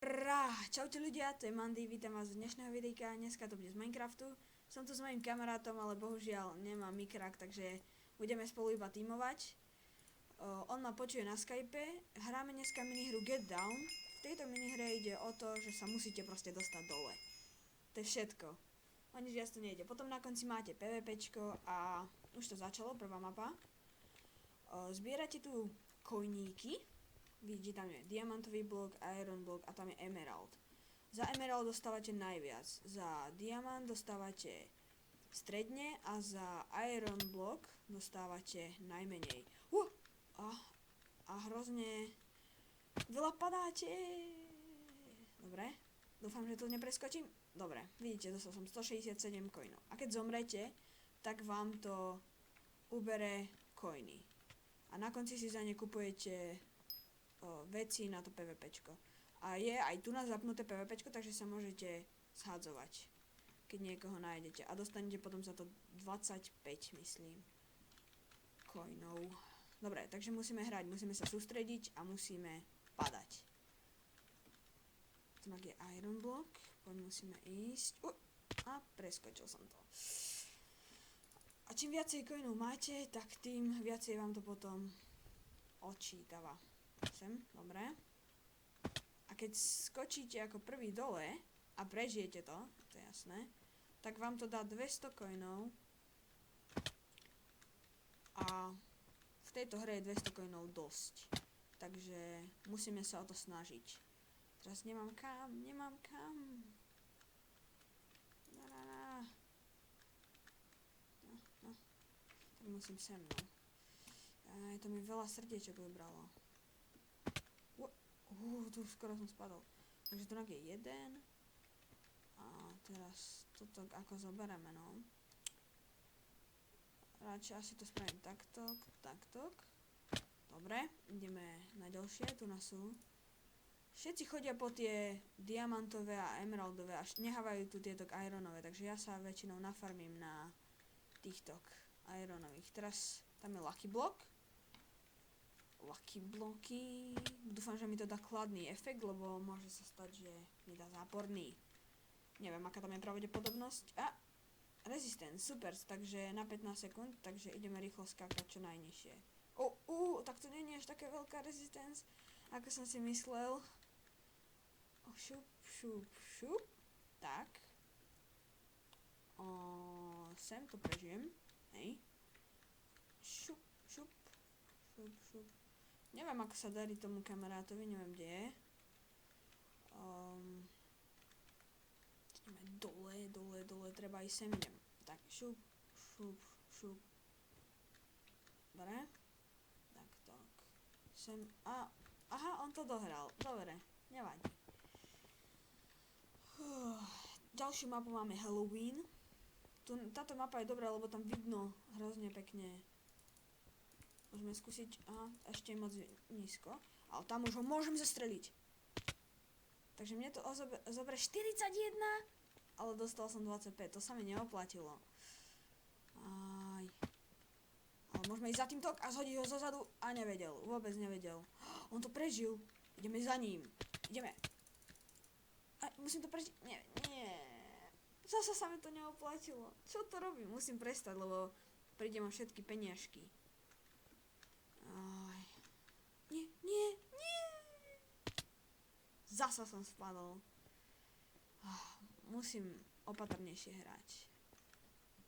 Čaute ľudia, to je Mandy, vítam vás z dnešného videjka, dneska to bude z Minecraftu. Som tu s mojím kamarátom, ale bohužiaľ nemám mikrák, takže budeme spolu iba tímovať. On ma počuje na Skype, hráme dneska minihru Get Down. V tejto minihre ide o to, že sa musíte proste dostať dole. To je všetko. O nič viac to nejde. Potom na konci máte PvPčko a už to začalo, prvá mapa. Zbierate tu kojníky. Vidíte, tam je diamantový blok, iron blok a tam je emerald. Za emerald dostávate najviac, za diamant dostávate stredne a za iron blok dostávate najmenej. A hrozne veľa padáte. Dobre, dúfam, že to nepreskočím. Dobre, vidíte, dostal som 167 coinov. A keď zomrete, tak vám to ubere coiny. A na konci si za ne kupujete veci na to PvPčko. A je aj tu na zapnuté PvPčko, takže sa môžete zhadzovať, keď niekoho nájdete. A dostanete potom za to 25, myslím, coinov. Dobre, takže musíme hrať, musíme sa sústrediť a musíme padať. Tu je iron block, poď musíme ísť. A preskočil som to. A čím viacej coinov máte, tak tým viacej vám to potom odčítava. Sem, dobre. A keď skočíte ako prvý dole a prežijete to je jasné, tak vám to dá 200 coinov. A v tejto hre je 200 coinov dosť. Takže musíme sa o to snažiť. Teraz nemám kam. No. Tak musím sem, no. Aj, to mi veľa srdiečok vybralo. Tu skoro som spadol. Takže tu je jeden. A teraz toto ako zoberieme, no. Radšej asi to spravím takto. Dobre, ideme na ďalšie. Tu nás sú. Všetci chodia po tie diamantové a emeraldové, až nehávajú tu tieto ironové, takže ja sa väčšinou nafarmím na týchto ironových. Teraz tam je lucky block. Lucky bloky. Dúfam, že mi to dá kladný efekt, lebo môže sa stať, že mi dá záporný. Neviem, aká tam je pravdepodobnosť. A resistance, super, takže na 15 sekúnd, takže ideme rýchlo skákať čo najnižšie. Tak to nie je až také veľká resistance, ako som si myslel. Šup. Tak. Sem to prežijem. Hej. Šup. Neviem, ako sa darí tomu kamarátovi, neviem, kde je. Ideme dole, treba ísť sem, idem. Tak, šup. Dobre. Tak. Sem, aha, on to dohral, dobre, nevadí. Ďalšiu mapu máme Halloween. Táto mapa je dobrá, lebo tam vidno hrozne pekne. Môžeme skúsiť, ešte je moc nízko, ale tam už ho môžem zastreliť. Takže mne to zoberie 41, ale dostal som 25, to sa mi neoplatilo. Ale môžeme ísť za týmto a zhodiť ho zozadu a nevedel, vôbec nevedel. On to prežil, ideme za ním, ideme. Musím to prežiť, nie. Zasa sa mi to neoplatilo, čo to robím, musím prestať, lebo príde ma všetky peniažky. Nie. Zasa som spadol. Musím opatrnejšie hrať.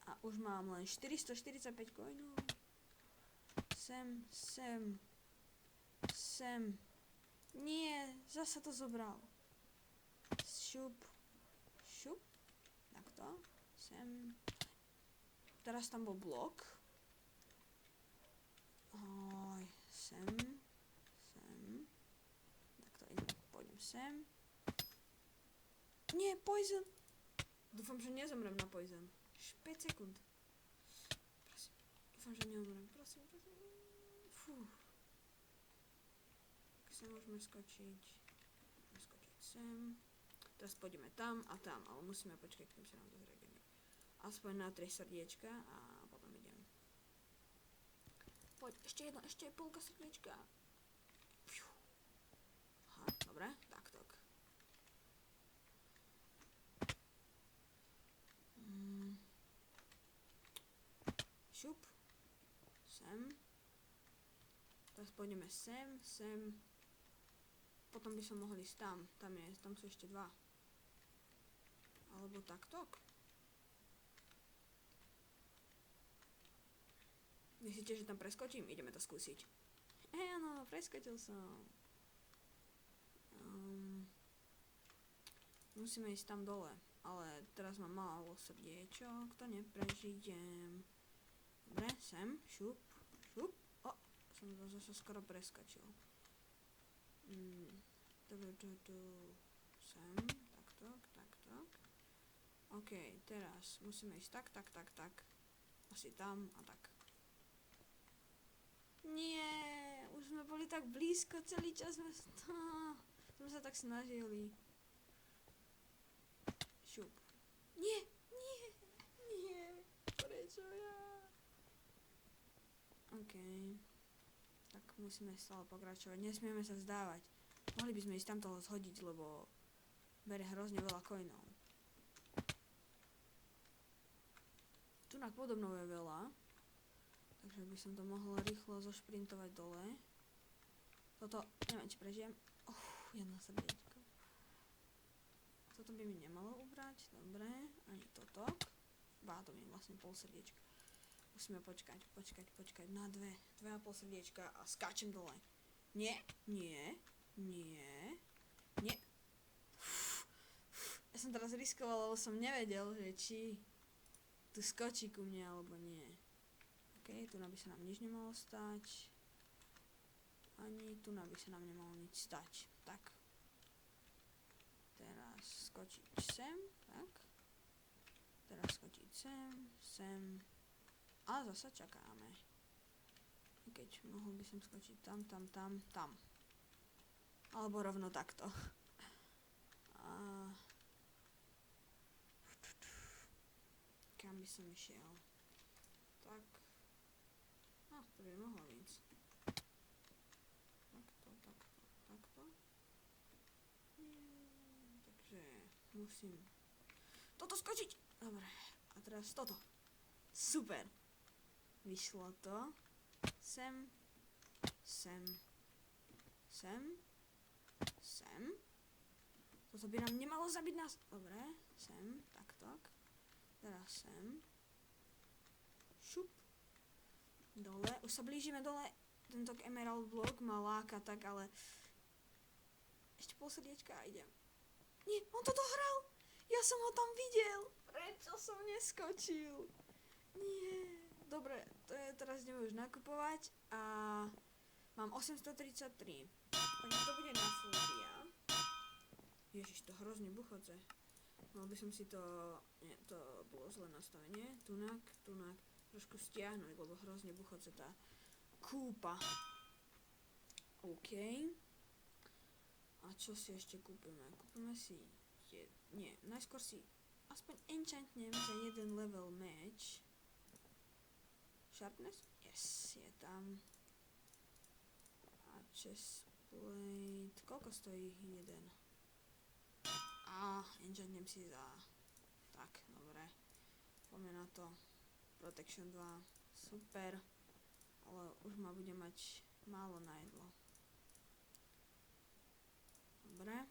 A už mám len 445 coinov. Sem. Nie, zasa to zobral. Šup. Takto. Sem. Teraz tam bol blok. Sem. Takto pôjdem sem. Nie, poison. Dúfam, že nezomrem na poison. 5 sekúnd. Prosím. Dúfam, že neumrem. Prosím. Fú. Tak sa môžeme skočiť. Sem. Teraz pôjdeme tam a tam, ale musíme počkať, kým sa nám to zregeneruje. Aspoň na 3 srdiečka a potom idem. Poď, ešte je polka srdiečka. Aha, dobre, tak. sem. Teraz pôjdeme sem. Potom by som mohol ísť tam. Tam sú ešte dva. Alebo takto. Myslíte, že tam preskočím? Ideme to skúsiť. Áno, preskočil som. Musíme ísť tam dole. Ale teraz mám málo srdiečok. To neprežijem. Dobre, sem. Šup. O, som to zase skoro preskočil. Sem. Takto. OK, teraz musíme ísť tak. Asi tam a tak. Nie, už sme boli tak blízko, celý čas sme sa tak snažili. Šup. Nie, prečo ja? OK, tak musíme stále pokračovať, nesmieme sa vzdávať. Mohli by sme ísť tam toho zhodiť, lebo bere hrozne veľa coinov. Tu na podobnou je veľa. Takže by som to mohla rýchlo zošprintovať dole. Toto, neviem, či prežijem. Jedno srdiečko. Toto by mi nemalo ubrať, dobre. Ani toto. To mi vlastne pol srdiečka. Musíme počkať na 2,5 srdiečka a skáčem dole. Nie. Ja som teraz riskovala, lebo som nevedel, že či tu skočí ku mne, alebo nie. OK, tu by sa nám nič nemalo stať. Ani tu by sa nám nemalo nič stať. Tak. Teraz skočiť sem. Tak. Teraz skočiť sem. A zase čakáme. Keď mohol by som skočiť tam. Alebo rovno takto. Kam by som išiel? Tak. To by mohlo ísť. Takto. Takže musím toto skočiť. Dobre. A teraz toto. Super. Vyšlo to. Sem. Toto by nám nemalo zabiť nás. Dobre. Sem. Takto. Teraz sem. Šup. Dole, už sa blížime dole. Tento emerald block ma láka tak, ale ešte pol srdiečka a idem. Nie, on to dohral. Ja som ho tam videl. Prečo som neskočil? Nie. Dobre, teraz ideme už nakupovať a mám 833. Takže to bude na fúria. Ježiš, to hrozne buchoce. Mal by som si to... Nie, to bolo zlé nastavenie. Tunak. Trošku stiahnuť, lebo hrozne buchoce tá kúpa. OK. A čo si ešte kúpime? Kúpime si... Nie, najskôr si aspoň enchantnem za jeden level match. Sharpness? Yes, je tam. A chestplate... Koľko stojí jeden? Enchantnem si za... Tak, dobre. Poďme na to. Protection 2, super, ale už ma bude mať málo na jedlo. Dobre.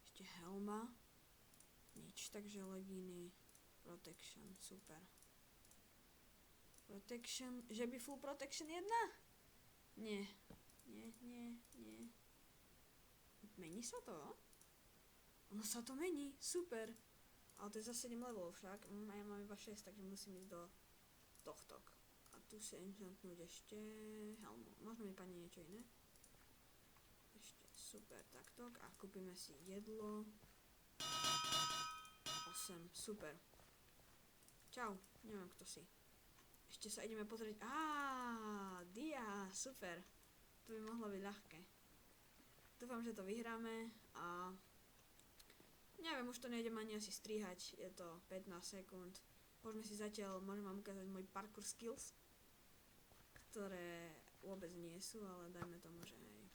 Ešte helma. Nič, takže legíny. Protection, super. Protection, že by full protection 1? Nie. Mení sa to? Ono sa to mení, super. Ale to je za 7 levelov však. Ja mám iba 6, takže musím ísť do tohto. A tu si enchantnúť ešte helmu. Možno mi padne niečo iné. Ešte super, takto. A kúpime si jedlo. 8, super. Čau, neviem kto si. Ešte sa ideme pozrieť. Dia, super. To by mohlo byť ľahké. Dúfam, že to vyhráme a... Neviem, už to nejdem ani asi strihať, je to 15 sekúnd. Môžem vám ukázať môj parkour skills, ktoré vôbec nie sú, ale dajme tomu, že hej.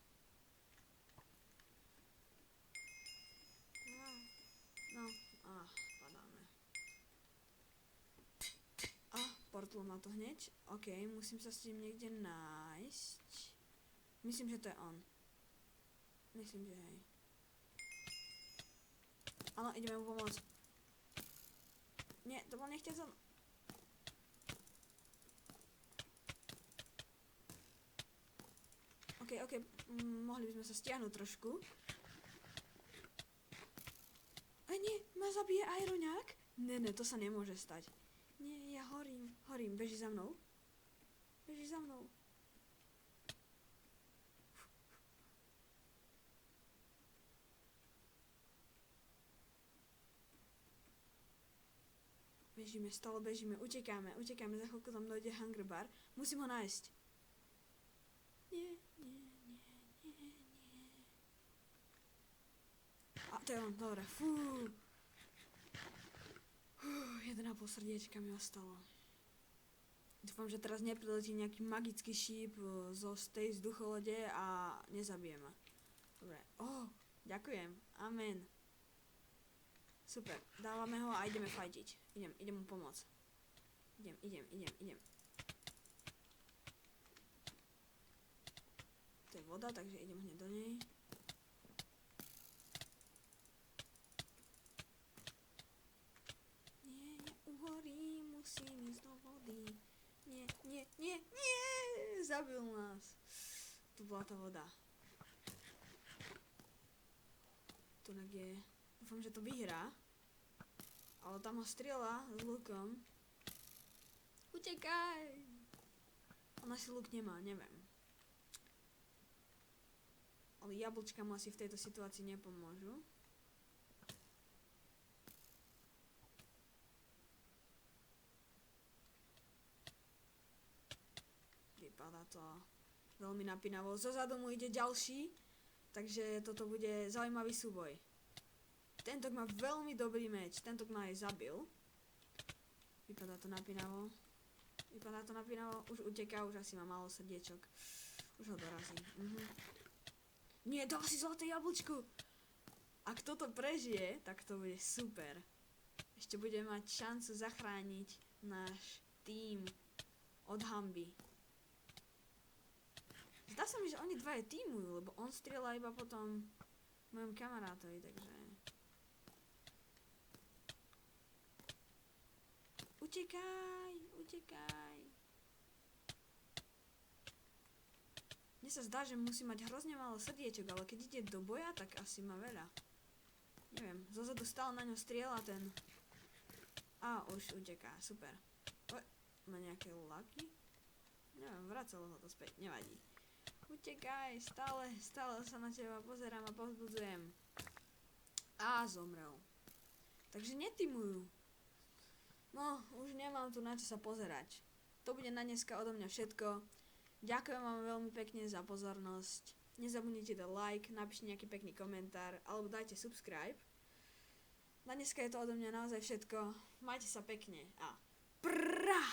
Padáme. vyplo ma to hneď. OK, musím sa s tým niekde nájsť. Myslím, že to je on. Myslím, že hej. Áno, ideme mu pomôcť. Nie, to bol nechťať on. OK, mohli by sme sa stiahnuť trošku. Nie, ma zabije Iroňák? Ne, to sa nemôže stať. Nie, ja horím, beží za mnou. Stále bežíme, utekáme, za chvíľku tam dojde Hunger Bar. Musím ho nájsť. Nie. A to je on, dobre, fú. 1,5 srdiečka mi ostalo. Dúfam, že teraz nepriletí nejaký magický šíp z tej vzducholode a nezabije ma. Dobre, ďakujem, amen. Super, dávame ho a ideme fajtiť. Idem mu pomôcť. Idem. To je voda, takže idem hneď do nej. Uhorím, musím ísť do vody. Nie, zabil nás. Tu bola tá voda. Tunak je, dúfam, že to vyhrá. Ale tam ho strieľa s lukom. Utekaj! On asi luk nemá, neviem. Ale jablčka mu asi v tejto situácii nepomôžu. Vypadá to veľmi napínavo. Zozadu mu ide ďalší, takže toto bude zaujímavý súboj. Tentok má veľmi dobrý meč, tentok ma aj zabil. Vypadá to napínavo. Už uteká, už asi má málo srdiečok. Už ho dorazí. Nie, dal si zlaté jablčko. Ak toto prežije, tak to bude super. Ešte budeme mať šancu zachrániť náš tím od hanby. Zdá sa mi, že oni dvaja tímujú, lebo on strieľa iba potom mojom kamarátovi, takže... Utekaj. Mne sa zdá, že musí mať hrozne málo srdiečok, ale keď ide do boja, tak asi má veľa. Neviem, zozadu stále na ňo strieľa ten... už uteká, super. Má nejaké laky? Neviem, vracalo ho to späť, nevadí. Utekaj, stále sa na teba pozerám a povzbudzujem. Zomrel. Takže netimujú. No, už nemám tu na čo sa pozerať. To bude na dneska odo mňa všetko. Ďakujem vám veľmi pekne za pozornosť. Nezabudnite dať like, napíšte nejaký pekný komentár, alebo dajte subscribe. Na dneska je to odo mňa naozaj všetko. Majte sa pekne a prrrá!